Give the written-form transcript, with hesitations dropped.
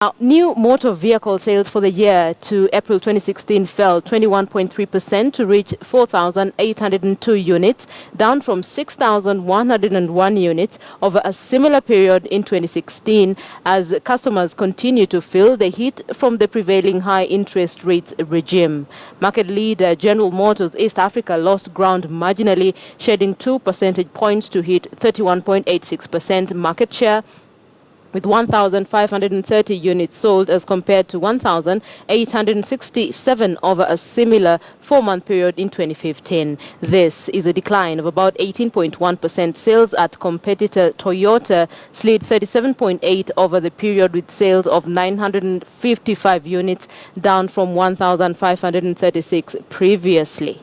Now, new motor vehicle sales for the year to April 2016 fell 21.3% to reach 4,802 units, down from 6,101 units over a similar period in 2016, as customers continue to feel the heat from the prevailing high interest rates regime. Market leader General Motors East Africa lost ground marginally, shedding 2 percentage points to hit 31.86% market share, with 1,530 units sold as compared to 1,867 over a similar four-month period in 2015. This is a decline of about 18.1%. Sales at competitor Toyota slid 37.8 over the period, with sales of 955 units, down from 1,536 previously.